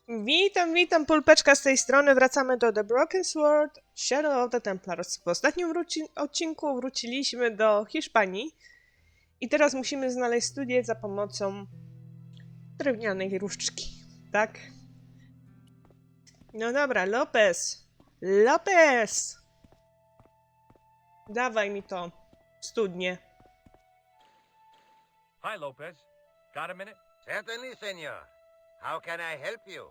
Witam, pulpeczka z tej strony. Wracamy do The Broken Sword, Shadow of the Templars. W ostatnim odcinku wróciliśmy do Hiszpanii i teraz musimy znaleźć studię za pomocą drewnianej różdżki, tak? No dobra, Lopez! Dawaj mi to, studnię. Hi, Lopez. Got a minute? Certainly, senor. How can I help you?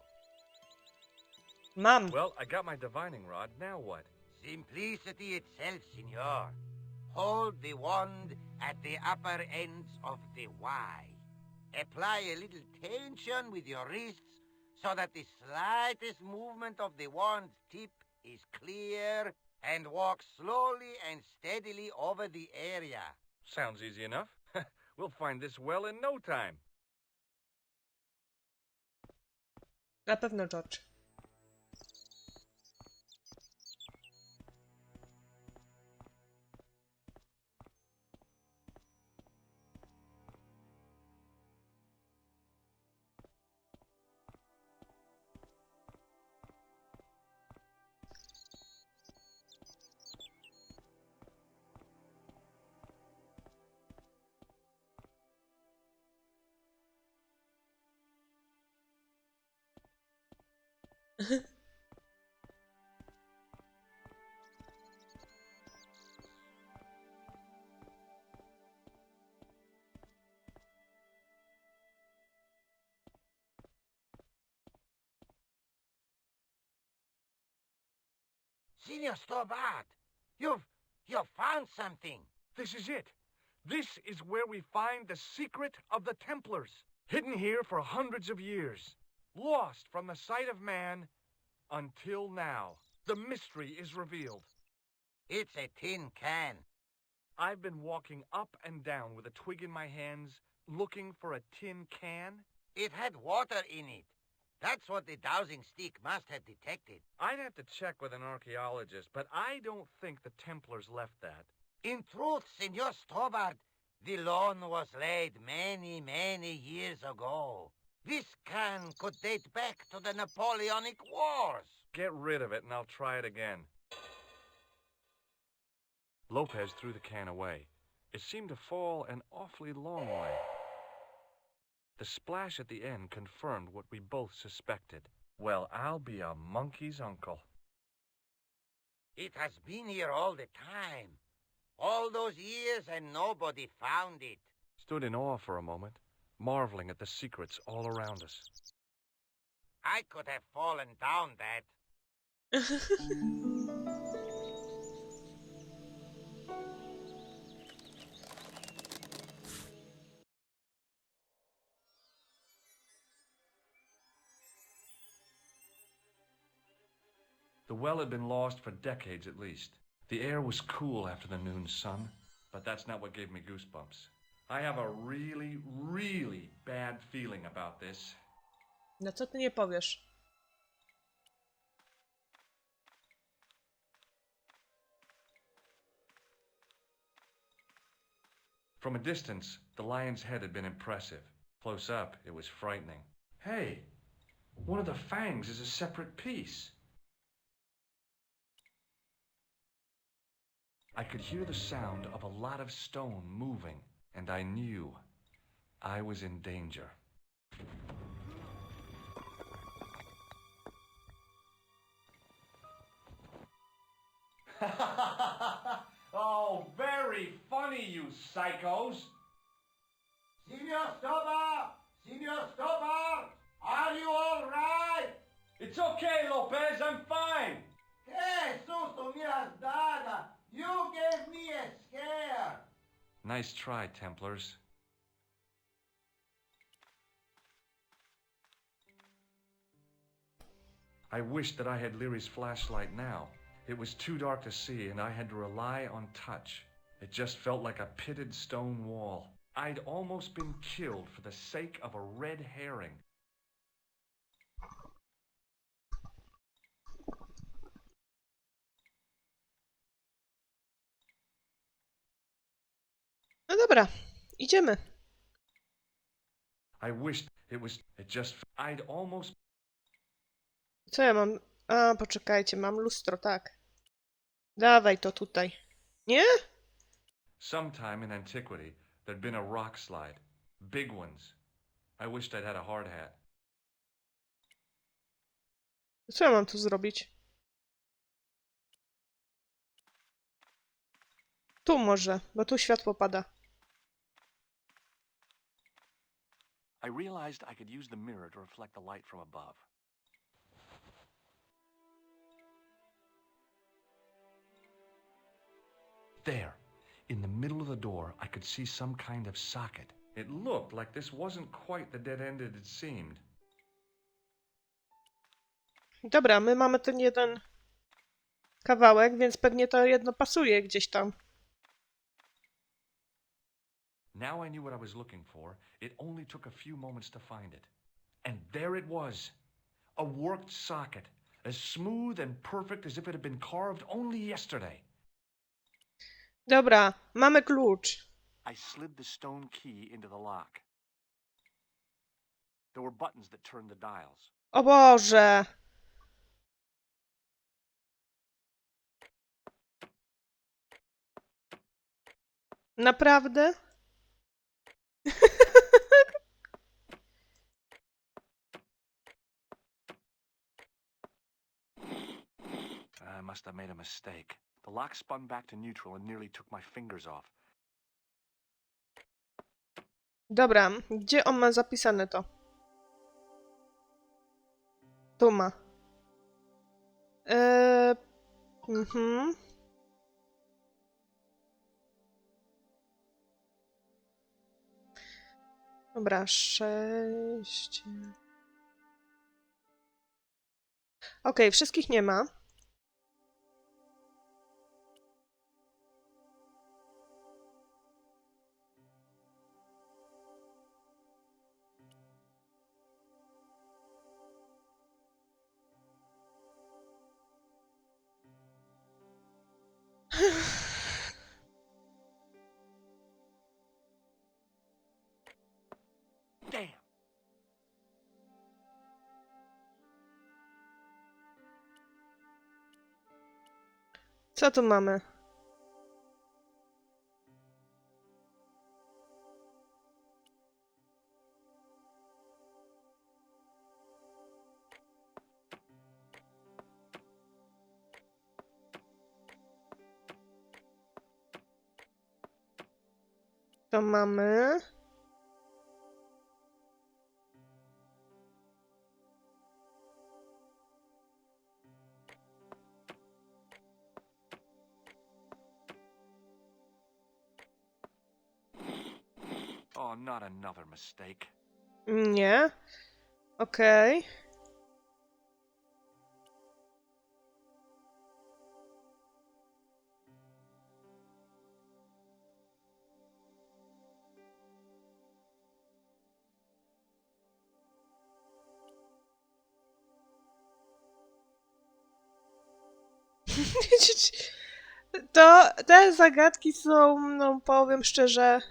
Mam. Well, I got my divining rod. Now what? Simplicity itself, senor. Hold the wand at the upper ends of the Y. Apply a little tension with your wrists so that the slightest movement of the wand's tip is clear, and walk slowly and steadily over the area. Sounds easy enough. We'll find this well in no time. Na pewno, George. Senor Stobart, you've found something. This is it. This is where we find the secret of the Templars. Hidden here for hundreds of years. Lost from the sight of man until now. The mystery is revealed. It's a tin can. I've been walking up and down with a twig in my hands, looking for a tin can. It had water in it. That's what the dowsing stick must have detected. I'd have to check with an archaeologist, but I don't think the Templars left that. In truth, Senor Stobart, the loan was laid many, many years ago. This can could date back to the Napoleonic Wars. Get rid of it and I'll try it again. Lopez threw the can away. It seemed to fall an awfully long way. The splash at the end confirmed what we both suspected. Well, I'll be a monkey's uncle. It has been here all the time. All those years and nobody found it. Stood in awe for a moment, marveling at the secrets all around us. I could have fallen down that. The well had been lost for decades at least. The air was cool after the noon sun, but that's not what gave me goosebumps. I have a really, really bad feeling about this. No co ty nie powiesz? From a distance, the lion's head had been impressive. Close up, it was frightening. Hey, one of the fangs is a separate piece. I could hear the sound of a lot of stone moving, and I knew I was in danger. Oh, very funny, you psychos! Senor Stobart! Senor Stobart! Are you all right? It's okay, Lopez, I'm fine! Hey, susto me has dado! You gave me a scare! Nice try, Templars. I wished that I had Leary's flashlight now. It was too dark to see, and I had to rely on touch. It just felt like a pitted stone wall. I'd almost been killed for the sake of a red herring. No dobra, idziemy. I wished it just... I'd almost... Co ja mam? A, poczekajcie, mam lustro, tak. Dawaj to tutaj. Nie? Sometime in antiquity, there'd been a rock slide. Big ones. I wished I'd had a hard hat. Co ja mam tu zrobić? Tu może, bo tu światło pada. I realized I could use the mirror to reflect the light from above. There, in the middle of the door, I could see some kind of socket. It looked like this wasn't quite the dead end it seemed. Dobra, my mamy ten jeden kawałek, więc pewnie to jedno pasuje gdzieś tam. Now I knew what I was looking for. It only took a few moments to find it. And there it was. A worked socket. As smooth and perfect as if it had been carved only yesterday. Dobra, mamy klucz. I slid the stone key into the lock. There were buttons that turned the dials. O Boże! Naprawdę? I must have made a mistake. The lock spun back to neutral and nearly took my fingers off. Dobra, gdzie on ma zapisane to? Tu ma. Mhm. Dobra, 6. Okej, wszystkich nie ma. Damn! Co tu mamy? To mamy. Oh, not another mistake. Nie. Okej. To te zagadki są, no powiem szczerze,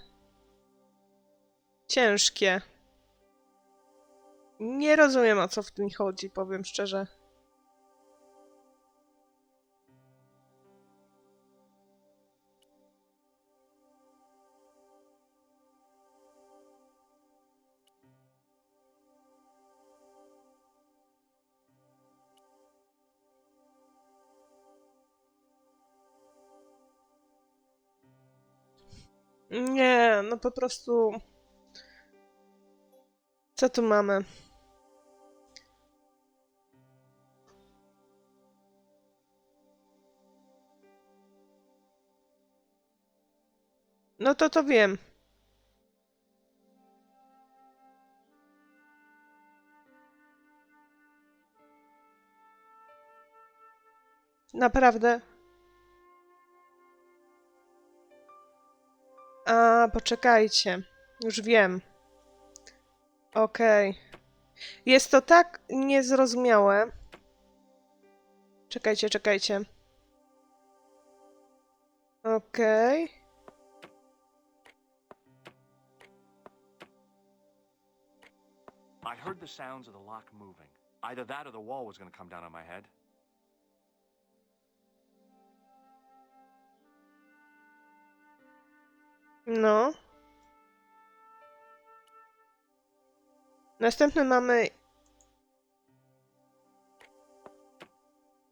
ciężkie. Nie rozumiem, o co w tym chodzi, powiem szczerze. Nie, no po prostu... Co tu mamy? No to wiem. Naprawdę. A, poczekajcie. Już wiem. Okej. Jest to tak niezrozumiałe. Czekajcie, czekajcie. Okej. I heard the sounds of the lock moving. Either that or the wall was going to come down on my head. No. Następny mamy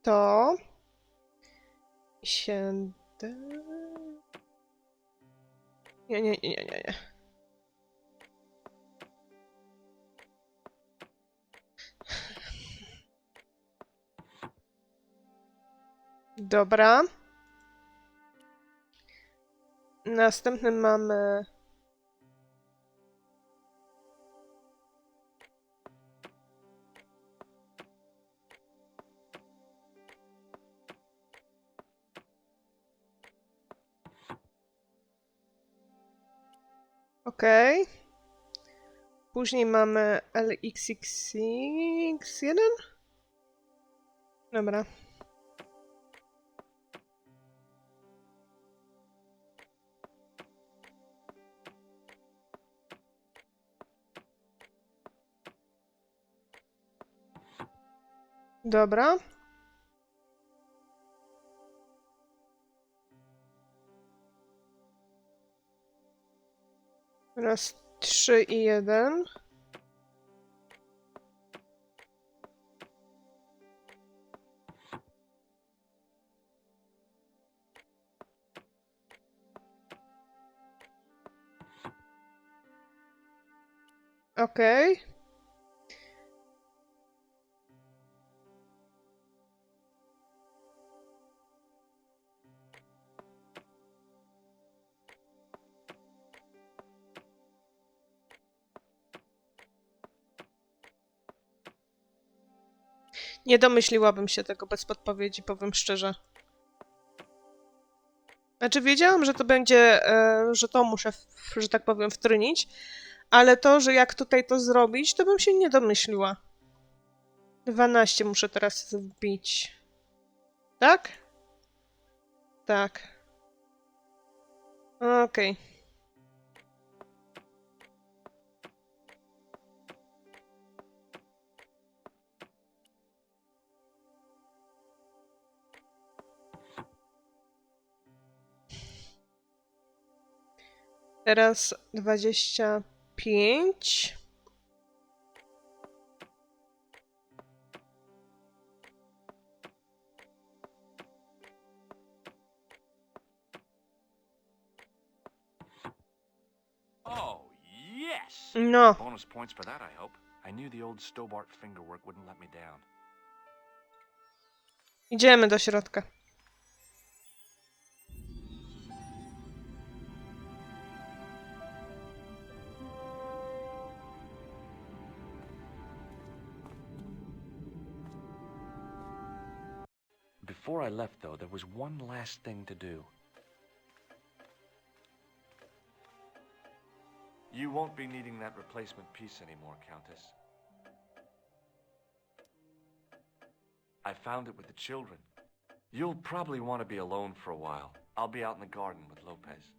to. 7. Nie. Dobra. Następny mamy... Okej. Później mamy LXXX1. Dobra. Dobra. Raz, 3 i 1. Okej. Nie domyśliłabym się tego bez podpowiedzi, powiem szczerze. Znaczy wiedziałam, że to będzie, że to muszę, że tak powiem, wtrynić, ale to, że jak tutaj to zrobić, to bym się nie domyśliła. 12 muszę teraz wbić. Tak? Tak. Okej. Teraz 25. Oh, yes! No. Bonus points for that, I hope. I knew the old Stobart fingerwork wouldn't let me down. Idziemy do środka. Before I left, though, there was one last thing to do. You won't be needing that replacement piece anymore, Countess. I found it with the children. You'll probably want to be alone for a while. I'll be out in the garden with Lopez.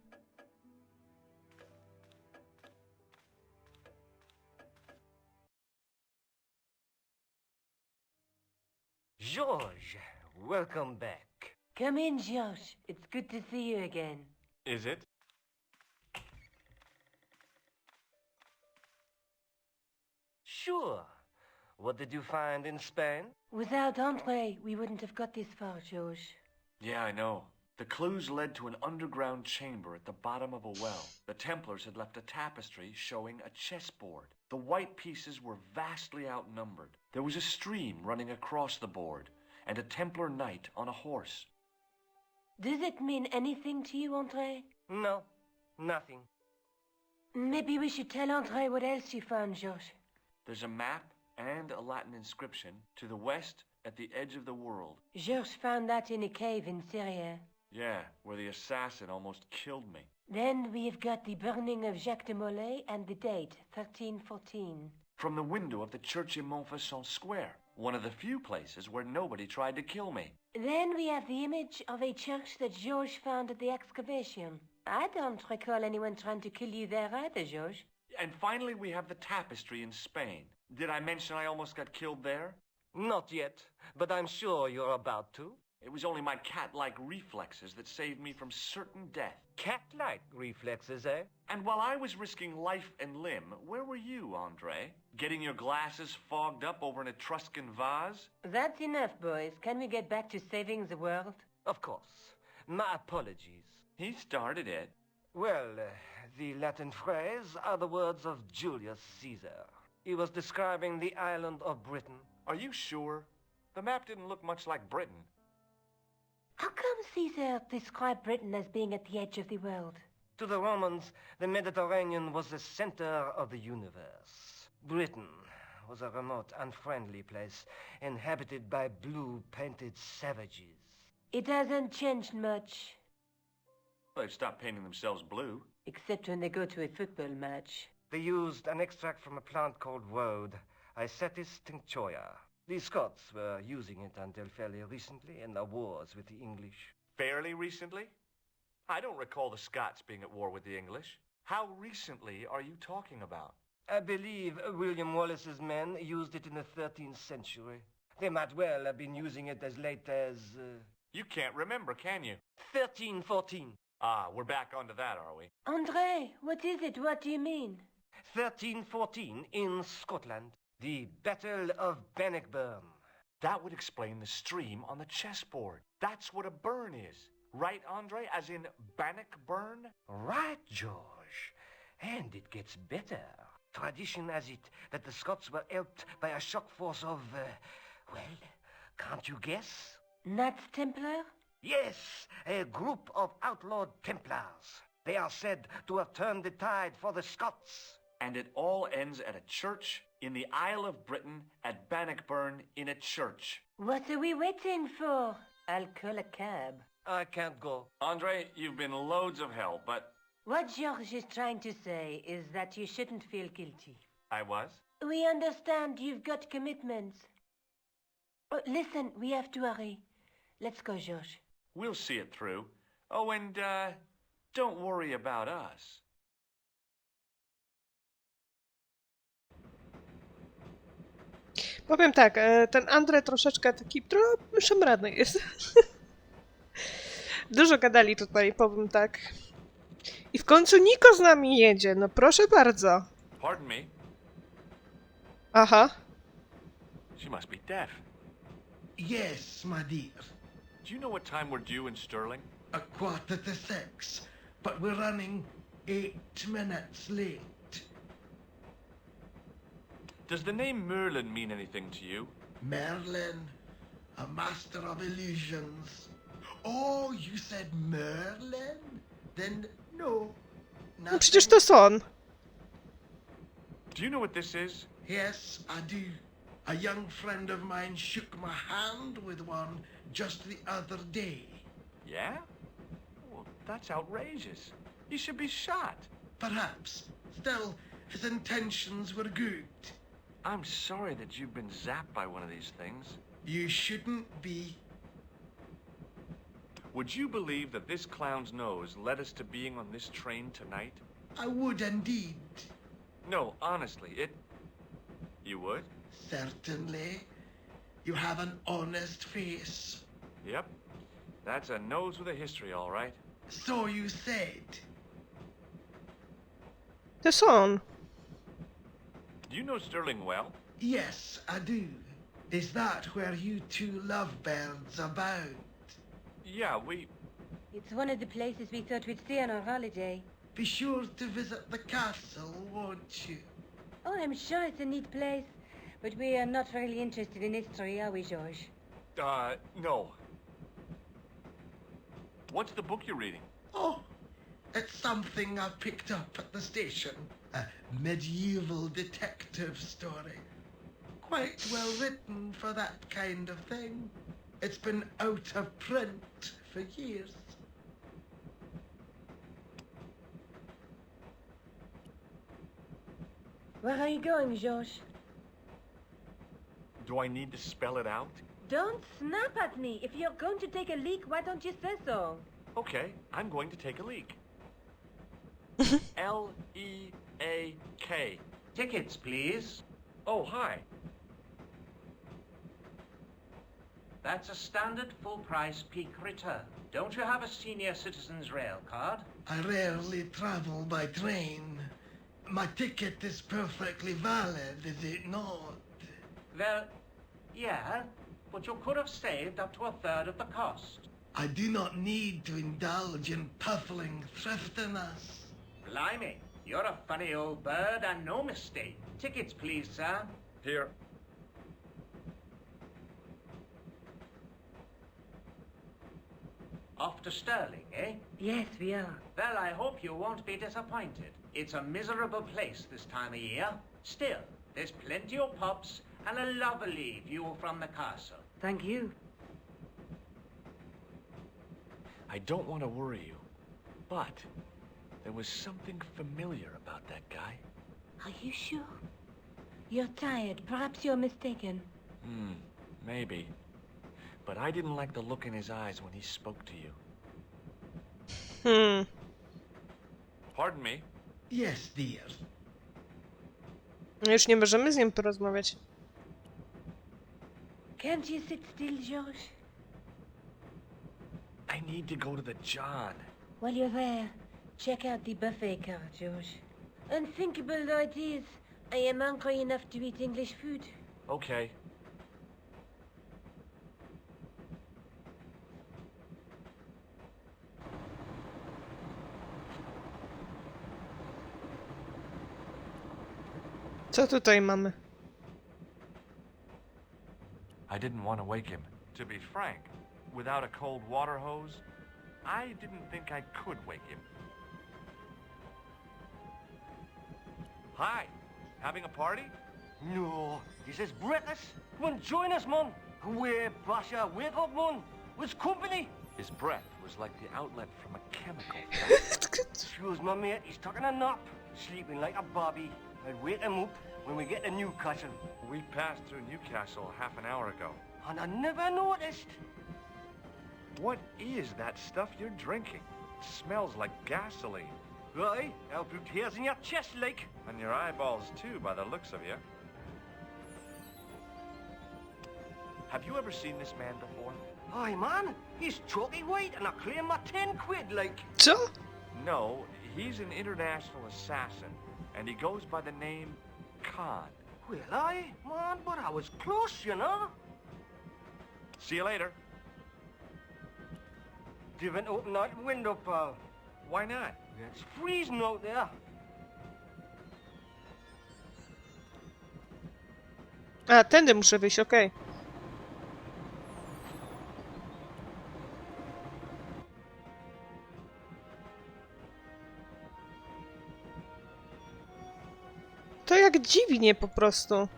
George, welcome back. Come in, Josh. It's good to see you again. Is it? Sure. What did you find in Spain? Without Andre, we wouldn't have got this far, Josh. Yeah, I know. The clues led to an underground chamber at the bottom of a well. The Templars had left a tapestry showing a chessboard. The white pieces were vastly outnumbered. There was a stream running across the board, and a Templar knight on a horse. Does it mean anything to you, Andre? No, nothing. Maybe we should tell Andre what else you found, Josh. There's a map and a Latin inscription to the west at the edge of the world. Josh found that in a cave in Syria. Yeah, where the assassin almost killed me. Then we have got the burning of Jacques de Molay and the date, 1314. From the window of the church in Montfaucon Square, one of the few places where nobody tried to kill me. Then we have the image of a church that George found at the excavation. I don't recall anyone trying to kill you there either, George. And finally we have the tapestry in Spain. Did I mention I almost got killed there? Not yet, but I'm sure you're about to. It was only my cat-like reflexes that saved me from certain death. Cat-like reflexes, eh? And while I was risking life and limb, where were you, Andre? Getting your glasses fogged up over an Etruscan vase? That's enough, boys. Can we get back to saving the world? Of course. My apologies. He started it. Well, the Latin phrase are the words of Julius Caesar. He was describing the island of Britain. Are you sure? The map didn't look much like Britain. How come Caesar described Britain as being at the edge of the world? To the Romans, the Mediterranean was the center of the universe. Britain was a remote, unfriendly place inhabited by blue-painted savages. It hasn't changed much, They've stopped painting themselves blue. except when they go to a football match. They used an extract from a plant called woad, Icetis tinctoria. The Scots were using it until fairly recently in their wars with the English. Fairly recently? I don't recall the Scots being at war with the English. How recently are you talking about? I believe William Wallace's men used it in the 13th century. They might well have been using it as late as... You can't remember, can you? 1314. Ah, we're back onto that, are we? Andre, what is it? What do you mean? 1314 in Scotland. The Battle of Bannockburn. That would explain the stream on the chessboard. That's what a burn is. Right, Andre? As in Bannockburn? Right, George. And it gets better. Tradition has it that the Scots were helped by a shock force of, well, can't you guess? Knights Templar? Yes, a group of outlawed Templars. They are said to have turned the tide for the Scots. And it all ends at a church in the Isle of Britain at Bannockburn in a church. What are we waiting for? I'll call a cab. I can't go. Andre, you've been loads of help, but What George is trying to say is that you shouldn't feel guilty. I was. We understand you've got commitments. Oh, listen, we have to hurry. Let's go, George. We'll see it through. Oh, and, don't worry about us. Powiem tak, ten Andre troszeczkę taki szemrany jest. Dużo gadali tutaj, powiem tak. I w końcu Niko z nami jedzie, no proszę bardzo. Pardon me? Aha. She must be deaf. Yes, my dear. Do you know what time we're due in Stirling? 6:15, but we're running 8 minutes late. Does the name Merlin mean anything to you? Merlin, a master of illusions. Oh, you said Merlin? Then no. No przecież to jest on. Do you know what this is? Yes, I do. A young friend of mine shook my hand with one just the other day. Yeah? Well, that's outrageous. He should be shot. Perhaps. Still, his intentions were good. I'm sorry that you've been zapped by one of these things. You shouldn't be. Would you believe that this clown's nose led us to being on this train tonight? I would indeed. No, honestly, You would? Certainly. You have an honest face. Yep. That's a nose with a history, all right. So you said. To jest on. Do you know Stirling well? Yes, I do. Is that where you two lovebirds abound? Yeah, It's one of the places we thought we'd stay on our holiday. Be sure to visit the castle, won't you? Oh, I'm sure it's a neat place. But we are not really interested in history, are we, George? No. What's the book you're reading? Oh, it's something I picked up at the station. A medieval detective story. Quite well written for that kind of thing. It's been out of print for years. Where are you going, George? Do I need to spell it out? Don't snap at me. If you're going to take a leak, why don't you say so? Okay, I'm going to take a leak. L-E-A-K. Tickets, please. Oh, hi. That's a standard full-price peak return. Don't you have a senior citizen's rail card? I rarely travel by train. My ticket is perfectly valid, is it not? Well, yeah, but you could have saved up to a third of the cost. I do not need to indulge in puffling thriftiness. Blimey, you're a funny old bird and no mistake. Tickets, please, sir. Here. Off to Stirling, eh? Yes, we are. Well, I hope you won't be disappointed. It's a miserable place this time of year. Still, there's plenty of pubs and a lovely view from the castle. Thank you. I don't want to worry you, but there was something familiar about that guy. Are you sure? You're tired. Perhaps you're mistaken. Maybe. But I didn't like the look in his eyes when he spoke to you. Pardon me? Yes, dear. Już nie możemy z nim porozmawiać. Can't you sit still, George? I need to go to the John. While you're there, check out the buffet car, George. Unthinkable though it is, I am hungry enough to eat English food. Okay. Co tutaj mamy? I didn't want to wake him. To be frank, without a cold water hose, I didn't think I could wake him. Hi, having a party? No, this is breakfast. Come on, join us, man. Away, Basha, wake up, man. What's company? His breath was like the outlet from a chemical. Excuse my mate, he's taking a nap. Sleeping like a bobby. I'll wake him up when we get to Newcastle. We passed through Newcastle half an hour ago. And I never noticed. What is that stuff you're drinking? It smells like gasoline. Right, I'll put tears in your chest, like. And your eyeballs too, by the looks of you. Have you ever seen this man before? Aye, man, he's chalky white and I claim my 10 quid, like. Co? No, he's an international assassin, and he goes by the name Khan. Well, aye, man, but I was close, you know. See you later. Didn't open that window, pal. Why not? It's freezing out there. A, tędy muszę wyjść, okej. To jak dziwnie po prostu.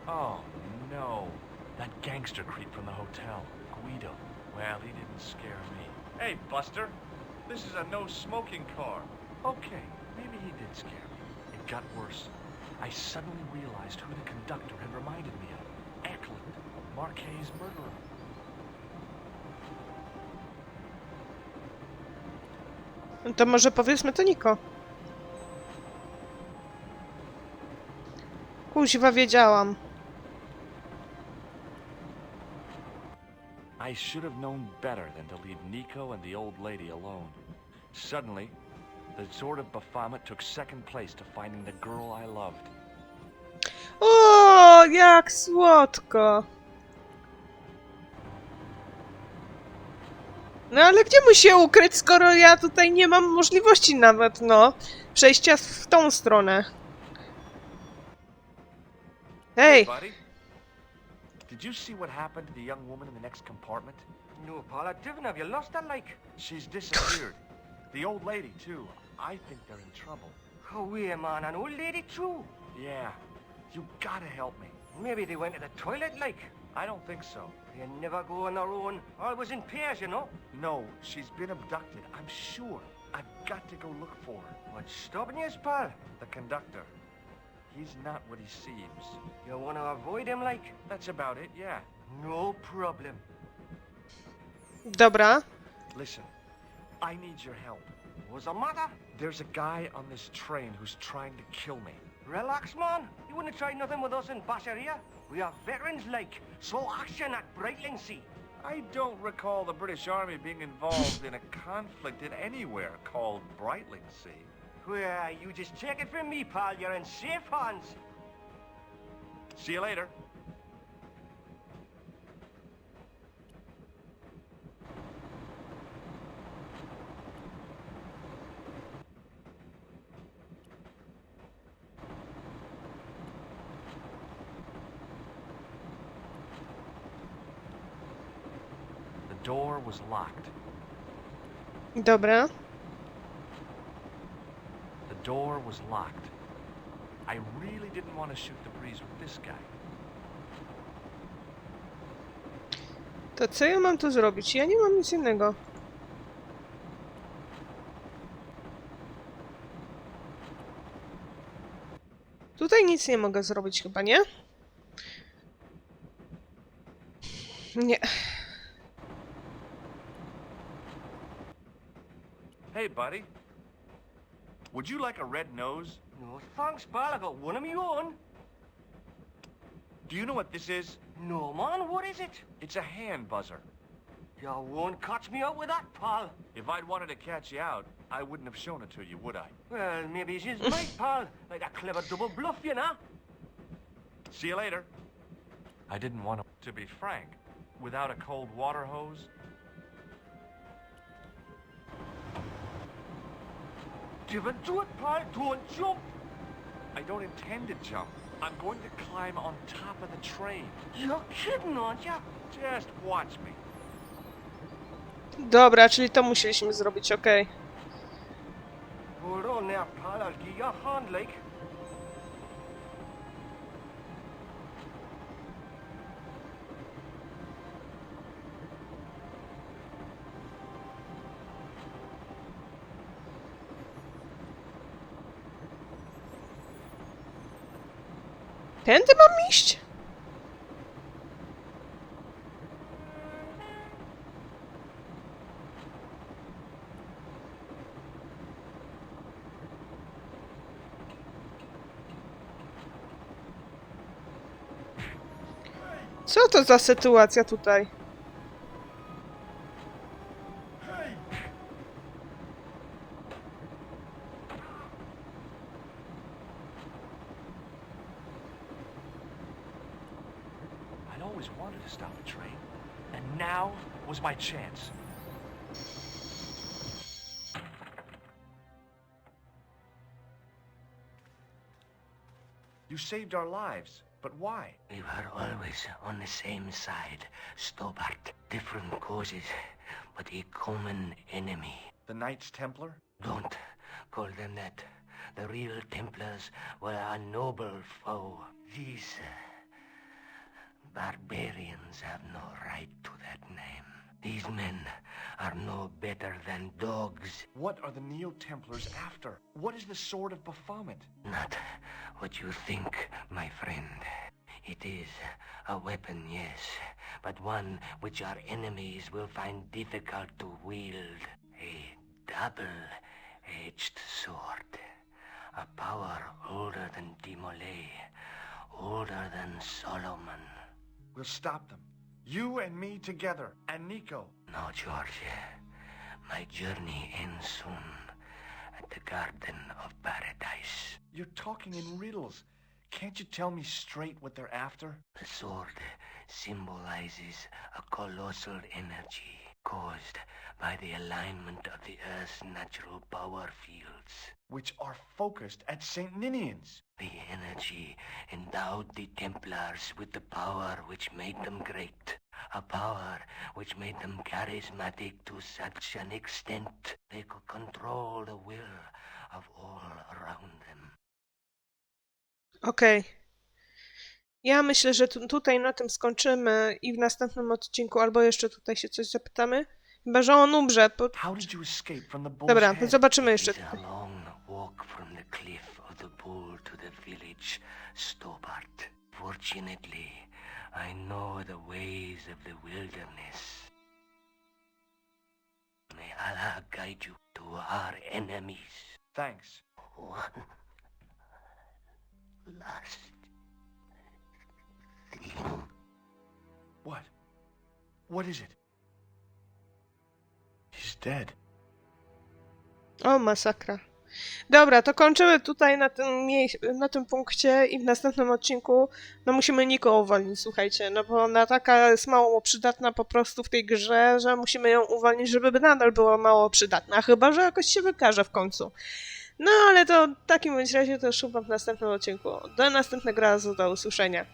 Oh, no. That gangster creep from the hotel, Guido. Well, he didn't scare me. Hey, Buster. This is a no-smoking car. Okay, maybe he did scare me. It got worse. I suddenly realized who the conductor had reminded me of. Eklund, Marquet's murderer. No to może powiedzmy to Niko. Kuźwa, wiedziałam. I should have known better than to leave Nico and the old lady alone. Suddenly, the sword of Baphomet took second place to finding the girl I loved. O, jak słodko. No ale gdzie mu się ukryć, skoro ja tutaj nie mam możliwości nawet, no, przejścia w tą stronę. Hej! Buddy? Did you see what happened to the young woman in the next compartment? No, pal, I didn't. Have you lost her, like? She's disappeared. The old lady, too. I think they're in trouble. Away, man, an old lady, too. Yeah. You gotta help me. Maybe they went to the toilet, like. I don't think so. They never go on their own. Always in pairs, you know. No, she's been abducted. I'm sure. I've got to go look for her. What's stopping you, pal? The conductor. He's not what he seems. You want to avoid him, like? That's about it, yeah. No problem. Dobra. Listen, I need your help. What's the matter? There's a guy on this train who's trying to kill me. Relax, man. You wouldn't try nothing with us in Basharia. We are veterans like, slow action at Brightlingsea. I don't recall the British Army being involved in a conflict in anywhere called Brightlingsea. Well, you just take it from me, pal. You're in safe hands. See you later. The door was locked. Dobra. The door was locked. I really didn't want to shoot the breeze with this guy. To co ja mam tu zrobić? Ja nie mam nic innego. Tutaj nic nie mogę zrobić chyba, nie? Nie. Hey, buddy. Would you like a red nose? No thanks, pal. I got one of my own. Do you know what this is? No, man. What is it? It's a hand buzzer. You won't catch me out with that, pal. If I'd wanted to catch you out, I wouldn't have shown it to you, would I? Well, maybe she's right, pal. Like a clever double bluff, you know? See you later. I didn't want to... To be frank, without a cold water hose, Give it to it, pal. Don't jump. I don't intend to jump. I'm going to climb on top of the train. You're kidding, aren't you? Just watch me. Dobra, czyli to musieliśmy zrobić, okej. Hold on there, pal. I'll give you a hand, like. Tędy mam iść? Co to za sytuacja tutaj? I'd always wanted to stop a train. And now was my chance. You saved our lives, but why? We were always on the same side, Stobart. Different causes, but a common enemy. The Knights Templar? Don't call them that. The real Templars were a noble foe. These barbarians have no right to that name. These men are no better than dogs. What are the Neo-Templars after? What is the Sword of Baphomet? Not what you think, my friend. It is a weapon, yes, but one which our enemies will find difficult to wield. A double-edged sword. A power older than Demolay, older than Solomon. We'll stop them. You and me together, and Nico. No, George. My journey ends soon at the Garden of Paradise. You're talking in riddles. Can't you tell me straight what they're after? The sword symbolizes a colossal energy caused by the alignment of the Earth's natural power fields. Which are focused at St. Ninian's. The energy endowed the Templars with the power which made them great. A power which made them charismatic to such an extent they could control the will of all around them. Okej. Ja myślę, że tutaj na tym skończymy i w następnym odcinku albo jeszcze tutaj się coś zapytamy. Chyba, że on umrze. How did you escape from the bull's Dobra, head? zobaczymy jeszcze. It's a long walk from the cliff of the bull to the village, Stobart. Fortunately, I know the ways of the wilderness. guide you to our enemies. Thanks. One last thing. What? What is it? He's dead. O, masakra. Dobra, to kończymy tutaj na tym punkcie i w następnym odcinku no musimy Niko uwolnić, słuchajcie, no bo ona taka jest mało przydatna po prostu w tej grze, że musimy ją uwolnić, żeby nadal była mało przydatna, chyba że jakoś się wykaże w końcu. No ale to w takim bądź razie to już chyba w następnym odcinku. Do następnego razu, do usłyszenia.